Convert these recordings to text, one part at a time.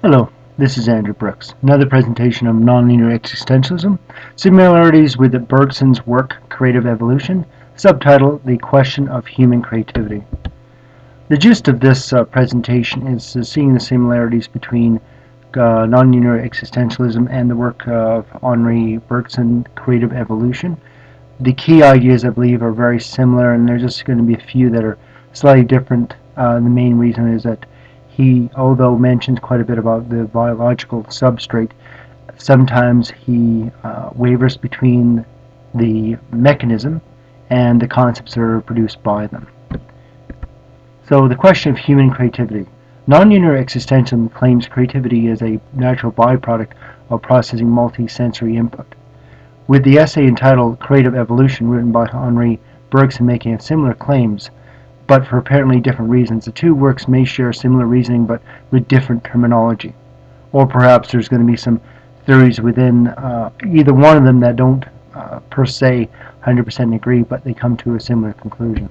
Hello, this is Andrew Brooks. Another presentation of Non-Linear Existentialism, Similarities with Bergson's work, Creative Evolution, subtitle, The Question of Human Creativity. The gist of this presentation is seeing the similarities between Non-Linear Existentialism and the work of Henri Bergson, Creative Evolution. The key ideas, I believe, are very similar, and there's just going to be a few that are slightly different. The main reason is that he, although mentions quite a bit about the biological substrate, sometimes he wavers between the mechanism and the concepts that are produced by them. So the question of human creativity. Non-linear existentialism claims creativity is a natural byproduct of processing multi-sensory input. With the essay entitled Creative Evolution, written by Henri Bergson, making similar claims, but for apparently different reasons. The two works may share similar reasoning, but with different terminology. Or perhaps there's going to be some theories within either one of them that don't per se 100% agree, but they come to a similar conclusion.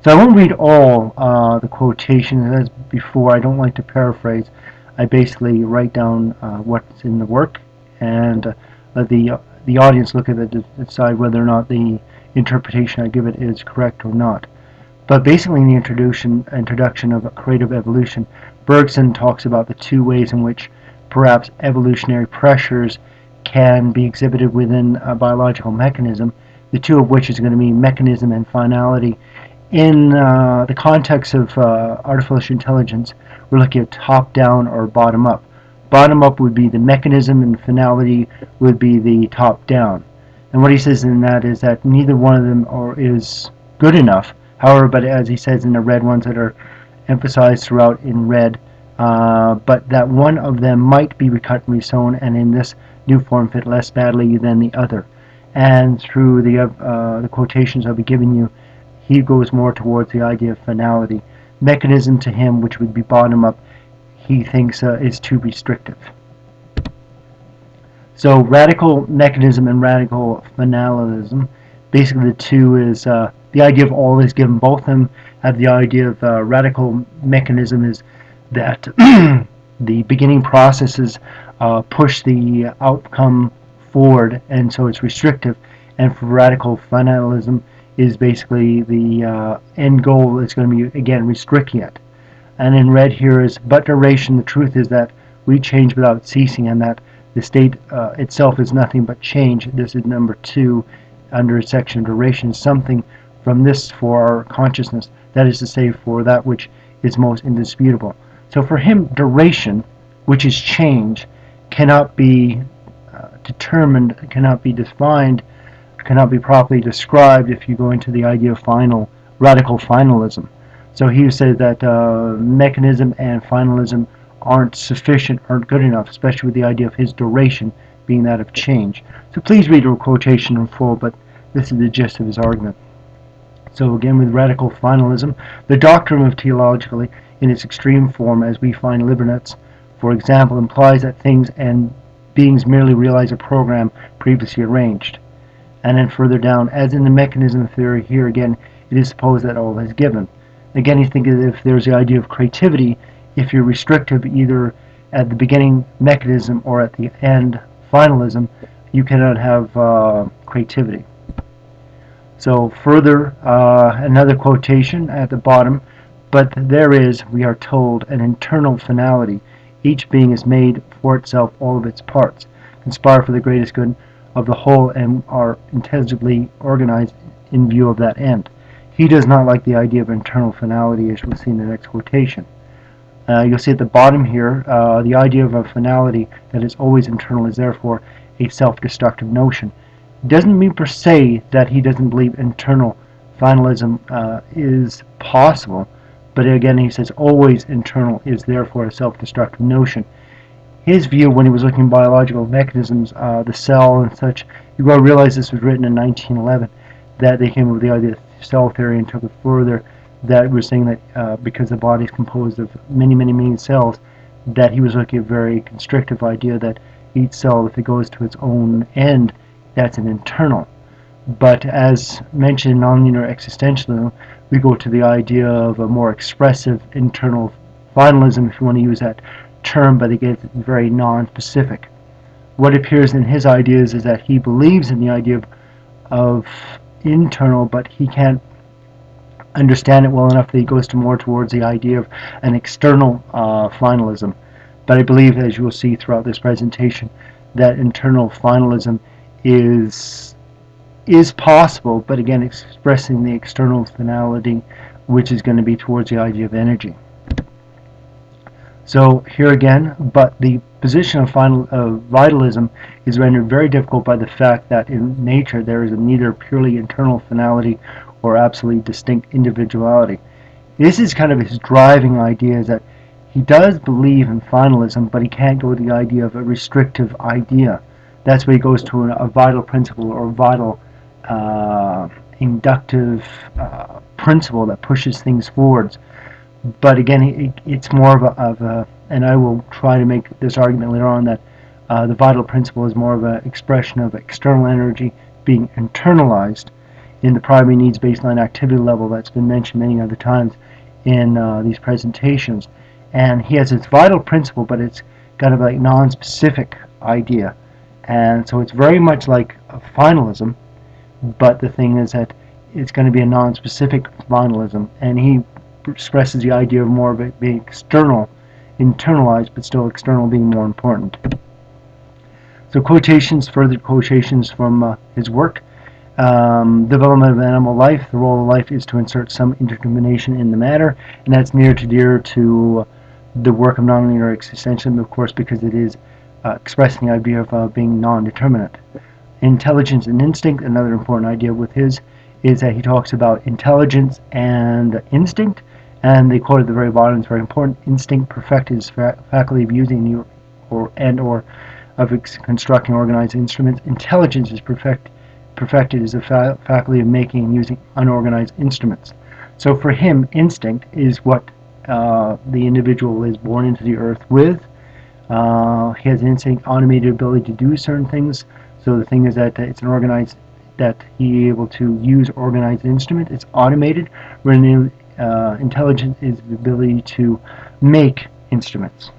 So I won't read all the quotations. As before, I don't like to paraphrase. I basically write down what's in the work and let the audience look at it to decide whether or not the interpretation I give it is correct or not. But basically in the introduction of Creative Evolution, Bergson talks about the two ways in which perhaps evolutionary pressures can be exhibited within a biological mechanism, the two of which is going to be mechanism and finality. In the context of artificial intelligence, we're looking at top-down or bottom-up. Bottom-up would be the mechanism and finality would be the top-down. And what he says in that is that neither one of them is good enough. However, but as he says in the red ones that are emphasized throughout in red, but that one of them might be recut and resewn, and in this new form fit less badly than the other. And through the quotations I'll be giving you, he goes more towards the idea of finality. Mechanism to him, which would be bottom up, he thinks is too restrictive. So radical mechanism and radical finalism, basically the two is the idea of all is given. Both of them have the idea of radical mechanism is that the beginning processes push the outcome forward, and so it's restrictive. And for radical finalism is basically the end goal is going to be, again, restricting it. And in red here is, but duration, the truth is that we change without ceasing, and that the state itself is nothing but change. This is number 2 under section duration, something from this for our consciousness, that is to say, for that which is most indisputable. So for him, duration, which is change, cannot be determined, cannot be defined, cannot be properly described if you go into the idea of radical finalism. So he said that mechanism and finalism aren't sufficient, aren't good enough, especially with the idea of his duration being that of change. So please read the quotation in full, but this is the gist of his argument. So again, with radical finalism, the doctrine of teleologically, in its extreme form, as we find Leibniz, for example, implies that things and beings merely realize a program previously arranged. And then further down, as in the mechanism theory, here again, it is supposed that all is given. Again, you think if there's the idea of creativity, if you're restrictive either at the beginning mechanism or at the end finalism, you cannot have creativity. So further, another quotation at the bottom, but there is, we are told, an internal finality. Each being is made for itself all of its parts, conspire for the greatest good of the whole, and are intelligibly organized in view of that end. He does not like the idea of internal finality, as we'll see in the next quotation. You'll see at the bottom here, the idea of a finality that is always internal is therefore a self-destructive notion. It doesn't mean per se that he doesn't believe internal finalism is possible, but again he says always internal is therefore a self-destructive notion. His view when he was looking at biological mechanisms, the cell and such, you got to realize this was written in 1911, that they came up with the idea of cell theory and took it further, that was saying that because the body is composed of many cells, that he was looking at a very constrictive idea that each cell, if it goes to its own end, that's an internal. But as mentioned in Non-Linear Existentialism, we go to the idea of a more expressive internal finalism, if you want to use that term, but again, it's very non-specific. What appears in his ideas is that he believes in the idea of internal, but he can't understand it well enough that he goes to more towards the idea of an external finalism. But I believe, as you will see throughout this presentation, that internal finalism is possible, but again expressing the external finality, which is going to be towards the idea of energy. So here again, but the position of vitalism is rendered very difficult by the fact that in nature there is neither purely internal finality or absolutely distinct individuality. This is kind of his driving idea, is that he does believe in finalism, but he can't go with the idea of a restrictive idea. That's where he goes to a vital principle or vital inductive principle that pushes things forwards. But again, it's more of a, and I will try to make this argument later on, that the vital principle is more of an expression of external energy being internalized in the primary needs baseline activity level that's been mentioned many other times in these presentations. And he has its vital principle, but it's kind of like non-specific idea. And so it's very much like a finalism, but the thing is that it's going to be a non-specific finalism, and he expresses the idea of more of it being external, internalized, but still external being more important. So further quotations from his work. Development of animal life. The role of life is to insert some interdetermination in the matter, and that's near to dear to the work of non-linear existentialism, of course, because it is expressing the idea of being non-determinate. Intelligence and instinct, another important idea with his, is that he talks about intelligence and instinct, and they quote at the very bottom, it's very important: instinct perfected is faculty of using or of constructing organized instruments. Intelligence is perfected is the faculty of making and using unorganized instruments. So for him, instinct is what the individual is born into the earth with. He has an instinct, automated ability to do certain things. So the thing is that it's an organized, that he is able to use organized instrument. It's automated. Where intelligence is the ability to make instruments.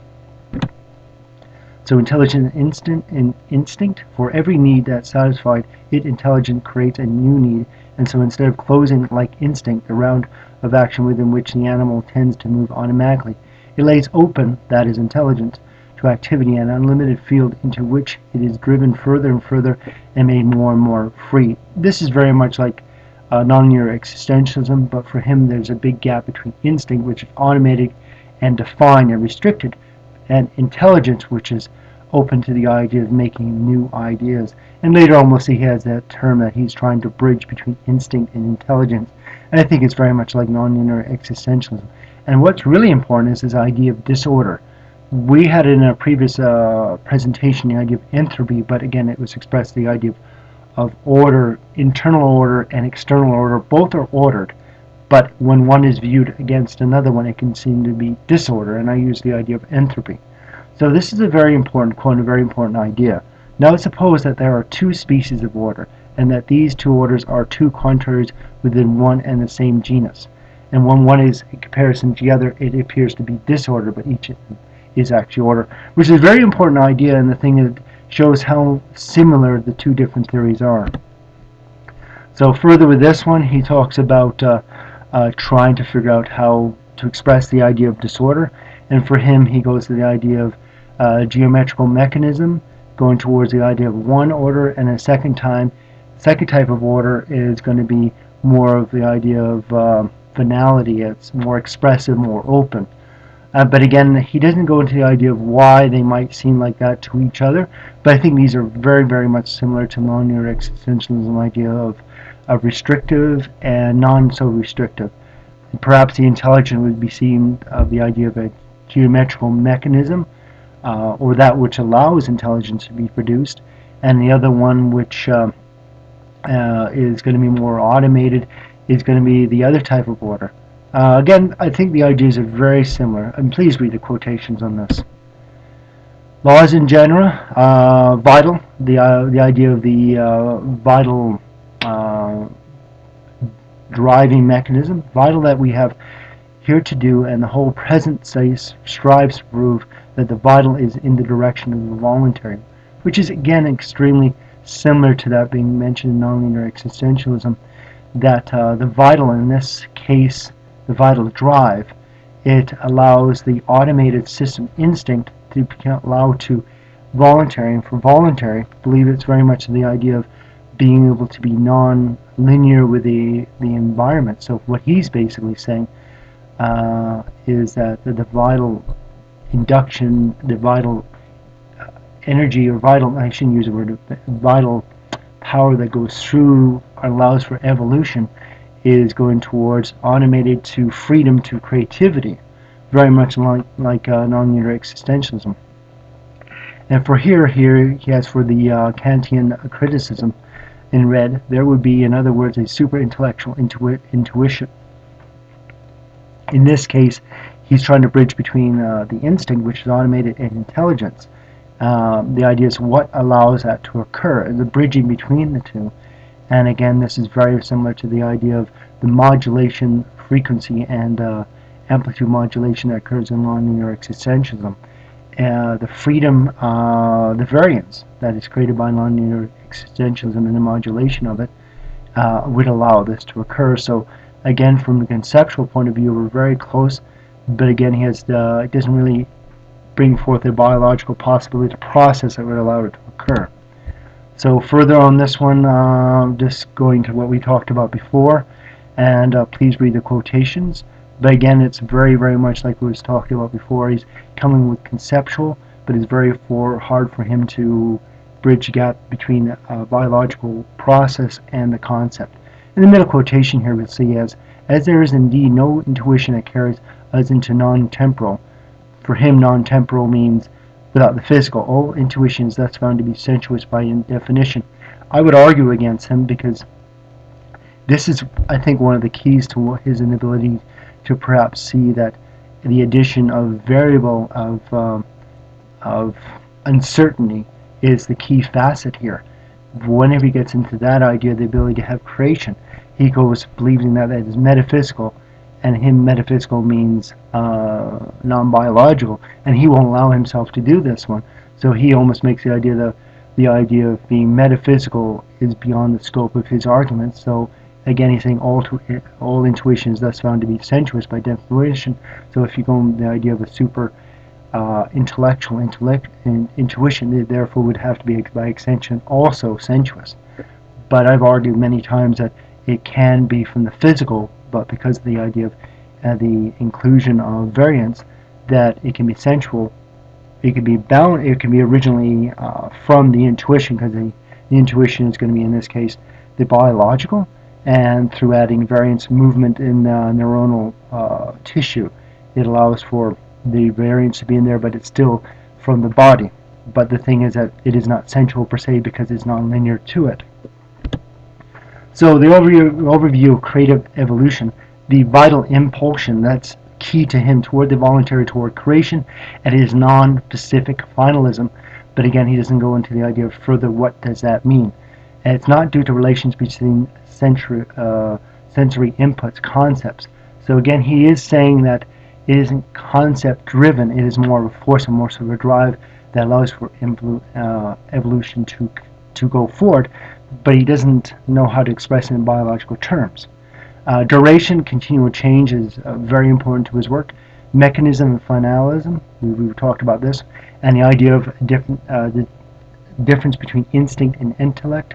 So intelligent instinct, for every need that's satisfied, intelligent creates a new need, and so instead of closing like instinct the round of action within which the animal tends to move automatically, it lays open, that is intelligence, to activity, an unlimited field into which it is driven further and further and made more and more free. This is very much like non-linear existentialism, but for him there's a big gap between instinct, which is automated and defined and restricted, and intelligence, which is open to the idea of making new ideas. And later on we'll see he has that term that he's trying to bridge between instinct and intelligence. And I think it's very much like non-linear existentialism. And what's really important is this idea of disorder. We had in a previous presentation the idea of entropy, but again it was expressed the idea of order, internal order and external order. Both are ordered, but when one is viewed against another one, it can seem to be disorder, and I use the idea of entropy. So this is a very important quote, a very important idea. Now suppose that there are two species of order, and that these two orders are two contraries within one and the same genus. And when one is in comparison to the other, it appears to be disorder, but each is actually order, which is a very important idea, and the thing that shows how similar the two different theories are. So further with this one, he talks about trying to figure out how to express the idea of disorder, and for him he goes to the idea of geometrical mechanism, going towards the idea of one order, and a second type of order is going to be more of the idea of finality. It's more expressive, more open. But again, he doesn't go into the idea of why they might seem like that to each other, but I think these are very, very much similar to non-linear existentialism idea of restrictive and non-so-restrictive. Perhaps the intelligent would be seen of the idea of a geometrical mechanism, or that which allows intelligence to be produced, and the other one, which is going to be more automated, is going to be the other type of order. Again, I think the ideas are very similar, and please read the quotations on this. Laws in general, vital, the idea of the vital driving mechanism, vital that we have here to do, and the whole present strives to prove that the vital is in the direction of the voluntary, which is again extremely similar to that being mentioned in non-linear existentialism, that the vital, in this case, the vital drive, it allows the automated system instinct to allow to voluntary, and for voluntary, I believe it's very much the idea of being able to be non-linear with the environment. So what he's basically saying is that the vital induction, the vital energy, or vital, I shouldn't use the word, vital power that goes through or allows for evolution is going towards automated to freedom to creativity, very much like non-linear existentialism. And for here he has for the Kantian criticism in red, there would be, in other words, a super intellectual intuition. In this case, he's trying to bridge between the instinct, which is automated, and intelligence. The idea is what allows that to occur, the bridging between the two. And again, this is very similar to the idea of the modulation, frequency, and amplitude modulation that occurs in non-linear existentialism. The freedom, the variance that is created by non-linear existentialism and the modulation of it would allow this to occur. So again, from the conceptual point of view, we're very close, but again, he has it doesn't really bring forth a biological possibility to process that would allow it to occur. So further on this one, just going to what we talked about before, and please read the quotations. But again, it's very, very much like we was talking about before. He's coming with conceptual, but it's very hard for him to bridge the gap between the biological process and the concept. In the middle quotation here, we'll see as there is indeed no intuition that carries us into non-temporal. For him, non-temporal means without the physical. All intuition is thus found to be sensuous by definition. I would argue against him because this is, I think, one of the keys to his inability to perhaps see that the addition of variable of uncertainty is the key facet here. Whenever he gets into that idea, the ability to have creation, he goes believing that is metaphysical, and him metaphysical means non-biological, and he won't allow himself to do this one. So he almost makes the idea of being metaphysical is beyond the scope of his arguments. So again, he's saying all intuition is thus found to be sensuous by definition. So if you go with the idea of a super intellectual intuition, it therefore would have to be by extension also sensuous. But I've argued many times that it can be from the physical, but because of the idea of the inclusion of variance, that it can be sensual. It can be bound. It can be originally from the intuition, because the intuition is going to be, in this case, the biological, and through adding variance movement in neuronal tissue, it allows for the variance to be in there, but it's still from the body. But the thing is that it is not sensual per se because it's non-linear to it. So the overview of creative evolution, the vital impulsion, that's key to him toward the voluntary, toward creation, and it is non-specific finalism. But again, he doesn't go into the idea of further what does that mean. And it's not due to relations between sensory inputs, concepts. So again, he is saying that it isn't concept driven, it is more of a force and more of a drive that allows for evolution to go forward, but he doesn't know how to express it in biological terms. Duration, continual change is very important to his work. Mechanism and finalism, we've talked about this, and the idea of the difference between instinct and intellect.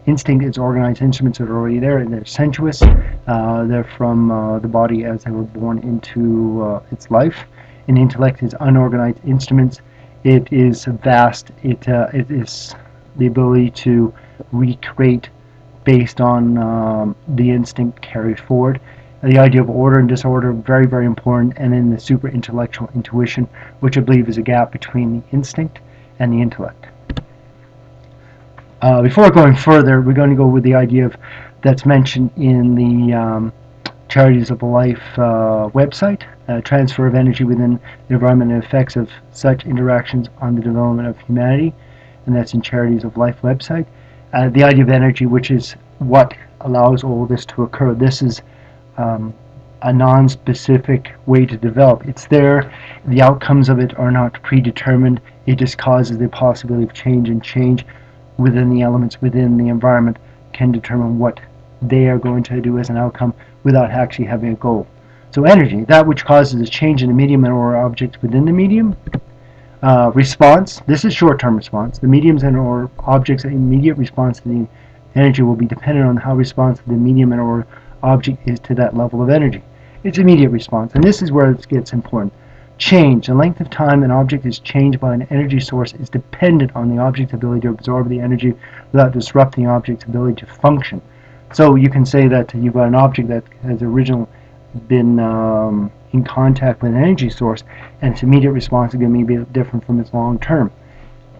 Instinct is organized instruments that are already there, and they're sensuous. They're from the body as they were born into its life. And intellect is unorganized instruments. It is vast. It is the ability to recreate based on the instinct carried forward. The idea of order and disorder, very, very important. And then the super intellectual intuition, which I believe is a gap between the instinct and the intellect. Before going further, we're going to go with the idea of that's mentioned in the Charities of Life website, transfer of energy within the environment and effects of such interactions on the development of humanity, and that's in Charities of Life website. The idea of energy, which is what allows all this to occur. This is a non-specific way to develop. It's there. The outcomes of it are not predetermined. It just causes the possibility of change, and change within the elements within the environment can determine what they are going to do as an outcome without actually having a goal. So energy, that which causes a change in the medium or object within the medium. Response, this is short-term response. The mediums and or objects' immediate response to the energy will be dependent on how responsive the medium and or object is to that level of energy. Its immediate response, and this is where it gets important. Change, the length of time an object is changed by an energy source is dependent on the object's ability to absorb the energy without disrupting the object's ability to function. So you can say that you've got an object that has originally been in contact with an energy source, and its immediate response is going to be different from its long term.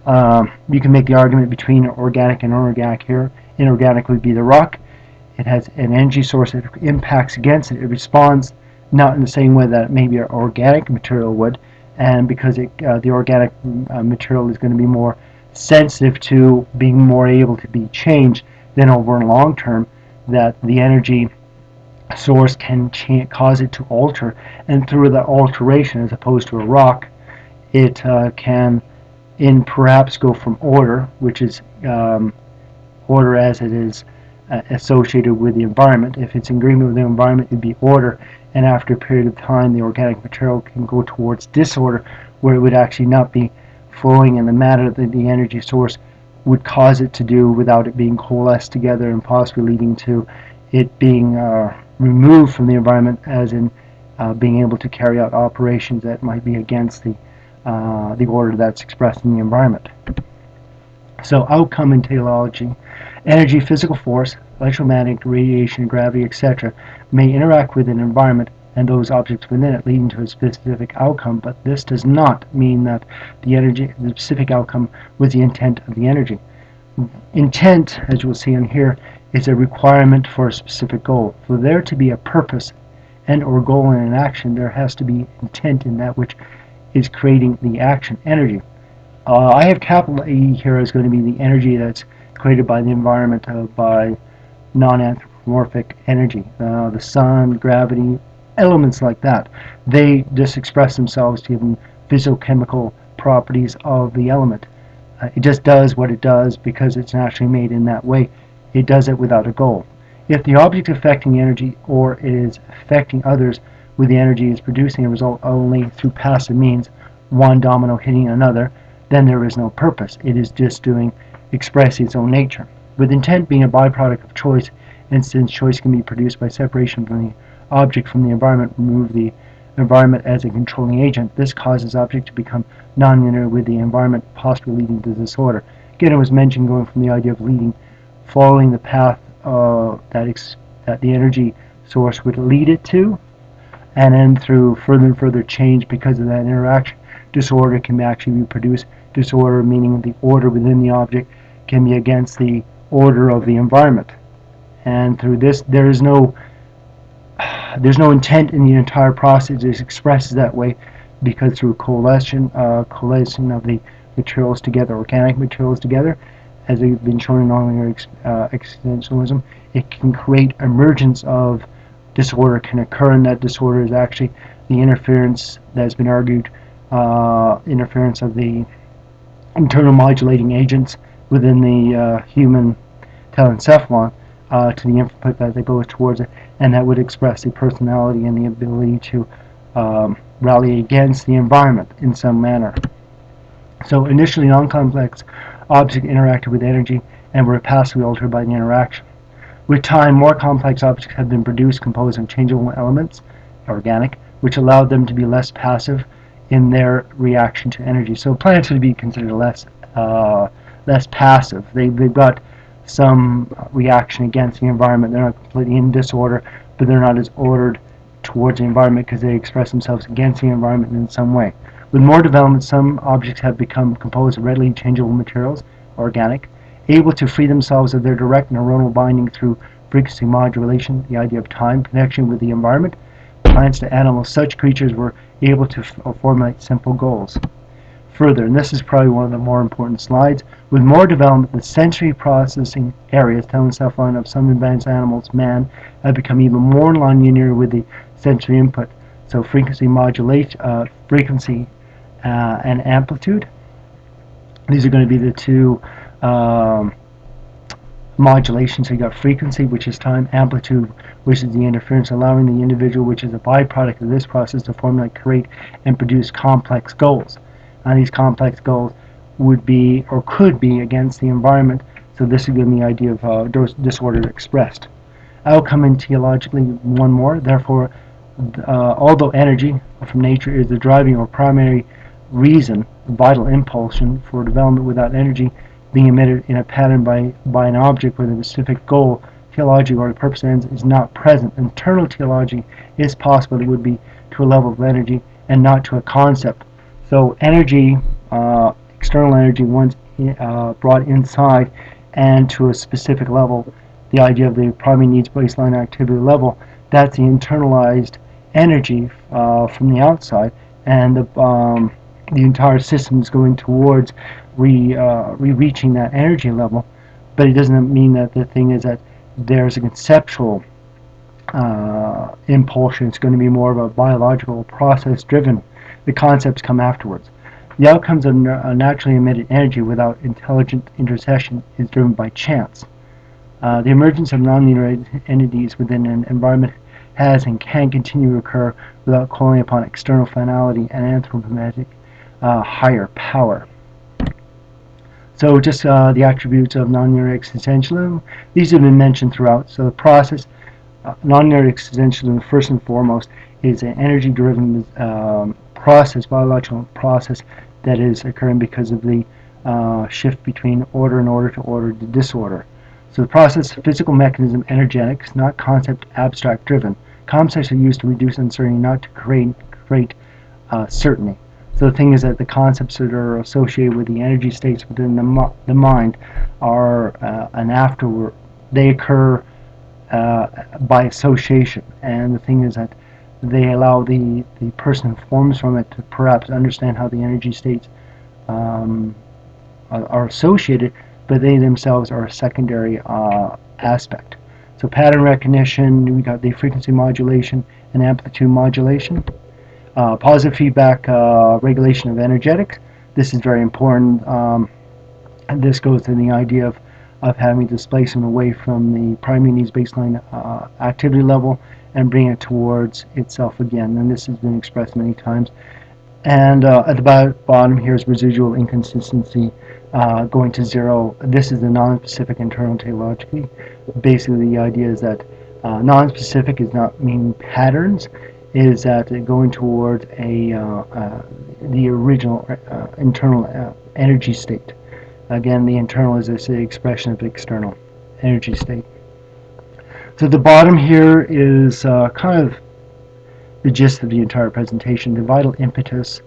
You can make the argument between organic and inorganic here. Inorganic would be the rock. It has an energy source that impacts against it. It responds not in the same way that maybe an organic material would, and because the organic material is going to be more sensitive to being more able to be changed than over in long term, that the energy source can cause it to alter, and through the alteration, as opposed to a rock, it can perhaps go from order, which is order as it is associated with the environment. If it's in agreement with the environment, it would be order, and after a period of time the organic material can go towards disorder, where it would actually not be flowing in the manner that the energy source would cause it to do without it being coalesced together, and possibly leading to it being removed from the environment, as in being able to carry out operations that might be against the order that's expressed in the environment. So outcome in teleology, energy, physical force, electromagnetic radiation, gravity, etc. may interact with an environment and those objects within it, leading to a specific outcome, but this does not mean that the specific outcome was the intent of the energy. Intent, as you will see on here, is a requirement for a specific goal. For there to be a purpose and or goal in an action, there has to be intent in that which is creating the action, energy. I have capital E here as going to be the energy that's created by the environment, by non-anthropomorphic energy. The sun, gravity, elements like that. They just express themselves given physiochemical properties of the element. It just does what it does because it's naturally made in that way. It does it without a goal. If the object affecting the energy or is affecting others with the energy is producing a result only through passive means, one domino hitting another, then there is no purpose. It is just expressing its own nature. With intent being a byproduct of choice, and since choice can be produced by separation from the object from the environment, remove the environment as a controlling agent, this causes object to become non-linear with the environment, possibly leading to disorder. Again, it was mentioned going from the idea of following the path that the energy source would lead it to, and then through further and further change because of that interaction, disorder can actually be produced. Disorder meaning the order within the object can be against the order of the environment. And through this, there's no intent in the entire process. It expresses that way because through coalescing of the materials together, organic materials together, as has been shown in non-linear existentialism, it can create emergence of disorder can occur, and that disorder is actually the interference that has been argued, interference of the internal modulating agents within the human telencephalon to the input that goes towards it, and that would express the personality and the ability to rally against the environment in some manner. So initially non-complex objects interacted with energy and were passively altered by the interaction. With time, more complex objects have been produced composed of changeable elements, organic, which allowed them to be less passive in their reaction to energy. So planets would be considered less passive. They've got some reaction against the environment. They're not completely in disorder, but they're not as ordered towards the environment because they express themselves against the environment in some way. With more development, some objects have become composed of readily changeable materials, organic, able to free themselves of their direct neuronal binding through frequency modulation, the idea of time, connection with the environment, plants to animals. Such creatures were able to formulate simple goals. Further, and this is probably one of the more important slides, with more development, the sensory processing areas, telencephalon of some advanced animals, man, have become even more non-linear with the sensory input. So frequency modulation, and amplitude. These are going to be the two modulations. So you got frequency, which is time, amplitude, which is the interference, allowing the individual, which is a byproduct of this process, to formulate, create, and produce complex goals. And these complex goals would be or could be against the environment. So this is going to be the idea of disorder expressed. Outcome in teleologically one more. Therefore, although energy from nature is the driving or primary reason, vital impulsion for development, without energy being emitted in a pattern by an object with a specific goal, teleology or the purpose ends is not present. Internal teleology is possible. It would be to a level of energy and not to a concept. So energy, external energy, once brought inside and to a specific level, the idea of the primary needs baseline activity level, that's the internalized energy from the outside, and the entire system is going towards reaching that energy level. But it doesn't mean that the thing is that there's a conceptual impulsion. It's going to be more of a biological process driven. The concepts come afterwards. The outcomes of naturally emitted energy without intelligent intercession is driven by chance. The emergence of non-linear entities within an environment has and can continue to occur without calling upon external finality and anthropometric higher power. So just the attributes of non-linear existentialism. These have been mentioned throughout. So the process, non-linear existentialism, first and foremost, is an energy-driven process, biological process, that is occurring because of the shift between order and order to order to disorder. So the process, physical mechanism, energetics, not concept, abstract driven. Concepts are used to reduce uncertainty, not to create certainty. So the thing is that the concepts that are associated with the energy states within the mind are an afterward. They occur by association, and the thing is that they allow the person who forms from it to perhaps understand how the energy states are associated, but they themselves are a secondary aspect. So pattern recognition, we got the frequency modulation and amplitude modulation. Positive feedback regulation of energetics. This is very important. And this goes to the idea of having displacement away from the primary needs baseline activity level and bring it towards itself again. And this has been expressed many times. And at the bottom here is residual inconsistency going to zero. This is the non-specific internal teleologically. Basically, the idea is that non-specific is not meaning patterns, is that going towards the original internal energy state. Again, the internal is the expression of the external energy state. So the bottom here is kind of the gist of the entire presentation. The vital impetus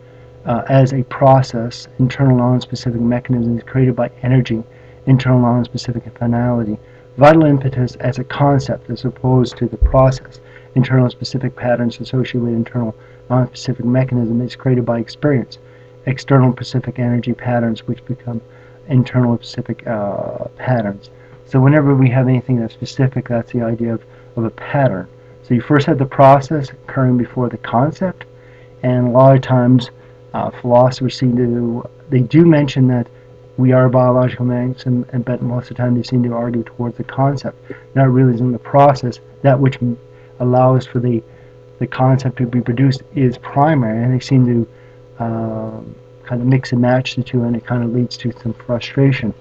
as a process, internal non-specific mechanism is created by energy, internal non-specific finality. Vital impetus as a concept as opposed to the process, internal specific patterns associated with internal non-specific mechanism is created by experience, external specific energy patterns which become internal specific patterns. So whenever we have anything that's specific, that's the idea of a pattern. So you first have the process occurring before the concept, and a lot of times philosophers they do mention that we are biological beings, but most of the time they seem to argue towards the concept, not realizing the process, that which allows for the concept to be produced is primary, and they seem to kind of mix and match the two, and it kind of leads to some frustration.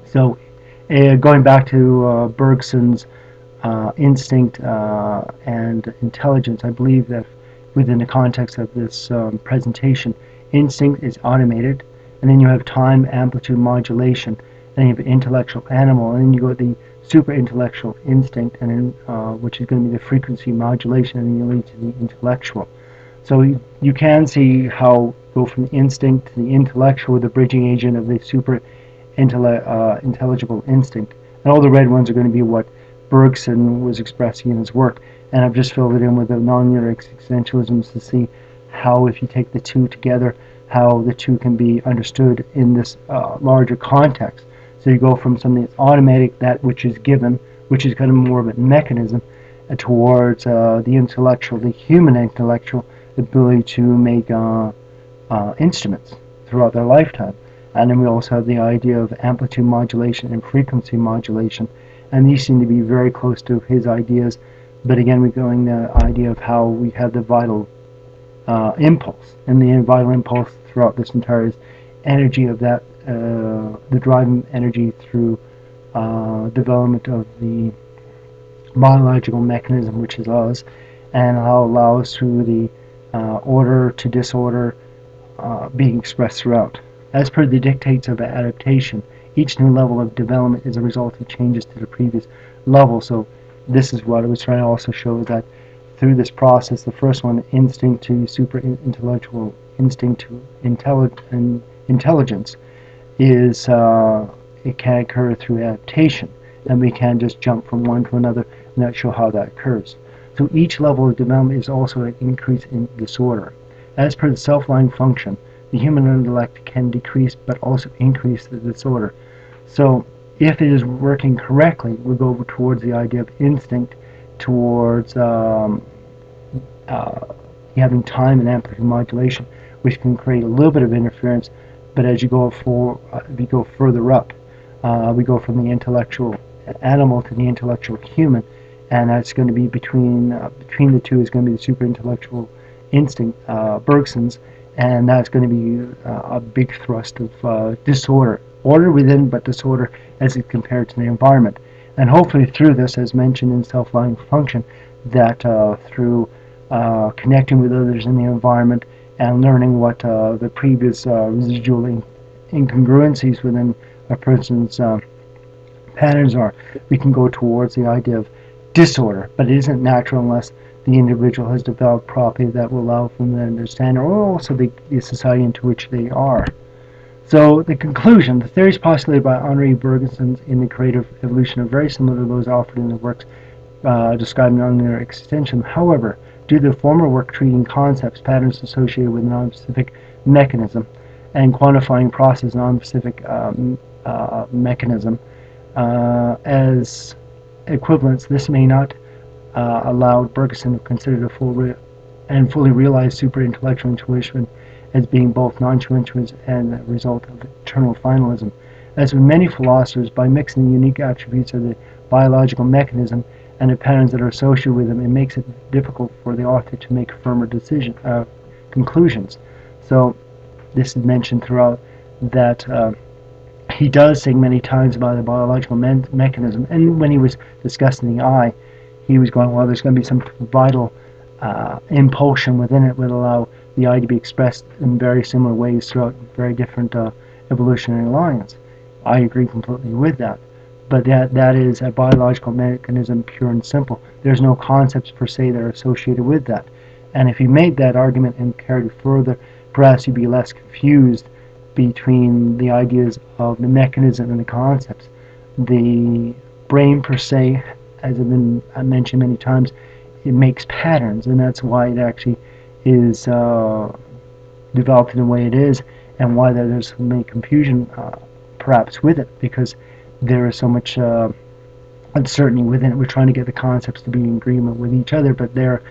So going back to Bergson's instinct and intelligence, I believe that within the context of this presentation, instinct is automated, and then you have time amplitude modulation, then you have intellectual animal, and then you go to the super intellectual instinct, and then, which is going to be the frequency modulation, and then you lead to the intellectual. So you can see how go from instinct to the intellectual with the bridging agent of the super intelligible instinct. And all the red ones are going to be what Bergson was expressing in his work. And I've just filled it in with the non-linear existentialisms to see how, if you take the two together, how the two can be understood in this larger context. So you go from something that's automatic, that which is given, which is kind of more of a mechanism, towards the intellectual, the human intellectual ability to make instruments throughout their lifetime. And then we also have the idea of amplitude modulation and frequency modulation, and these seem to be very close to his ideas. But again, we're going the idea of how we have the vital impulse, and the vital impulse throughout this entire is energy of that, the driving energy through development of the biological mechanism, which is us, and how it allows through the order to disorder being expressed throughout. As per the dictates of adaptation, each new level of development is a result of changes to the previous level. So this is what I was trying to also show, is that through this process, the first one, instinct to super intellectual, instinct to intelligence, is it can occur through adaptation, and we can just jump from one to another and not show how that occurs. So each level of development is also an increase in disorder. As per the self-line function, the human intellect can decrease but also increase the disorder. So if it is working correctly, we go towards the idea of instinct, towards having time and amplitude modulation, which can create a little bit of interference. But as you go we go further up, we go from the intellectual animal to the intellectual human, and that's going to be between the two is going to be the super intellectual instinct, Bergson's, and that's going to be a big thrust of disorder, order within, but disorder as it compared to the environment. And hopefully through this, as mentioned in self-line function, that through connecting with others in the environment and learning what the previous residual incongruencies within a person's patterns are, we can go towards the idea of disorder. But it isn't natural unless the individual has developed property that will allow them to understand, or also the society into which they are. So the conclusion, the theories postulated by Henri Bergson in the creative evolution are very similar to those offered in the works describing non-linear existentialism. However, due to the former work treating concepts, patterns associated with non-specific mechanism, and quantifying process non-specific mechanism as equivalents, this may not allow Bergson to consider the fully realized super-intellectual intuition as being both non-true intuition and a result of eternal finalism. As with many philosophers, by mixing the unique attributes of the biological mechanism and the patterns that are associated with them, it makes it difficult for the author to make firmer conclusions. So this is mentioned throughout, that he does say many times about the biological mechanism, and when he was discussing the eye, he was going, well, there's going to be some vital impulsion within it that will allow the eye to be expressed in very similar ways throughout very different evolutionary lines. I agree completely with that. But that is a biological mechanism, pure and simple. There's no concepts per se that are associated with that. And if you made that argument and carried it further, perhaps you'd be less confused between the ideas of the mechanism and the concepts. The brain per se, as I mentioned many times, it makes patterns, and that's why it actually is developed in the way it is, and why there's so many confusion perhaps with it, because there is so much uncertainty within it. We're trying to get the concepts to be in agreement with each other, but they're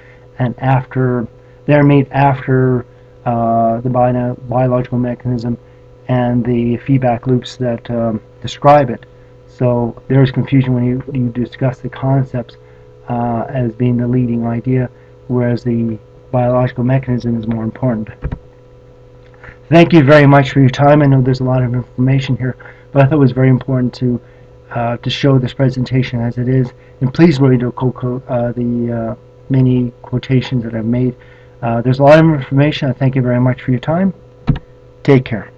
made after the biological mechanism and the feedback loops that describe it. So there is confusion when you discuss the concepts as being the leading idea, whereas the biological mechanism is more important. Thank you very much for your time. I know there's a lot of information here, but I thought it was very important to show this presentation as it is. And please read the many quotations that I've made. There's a lot of information. I thank you very much for your time. Take care.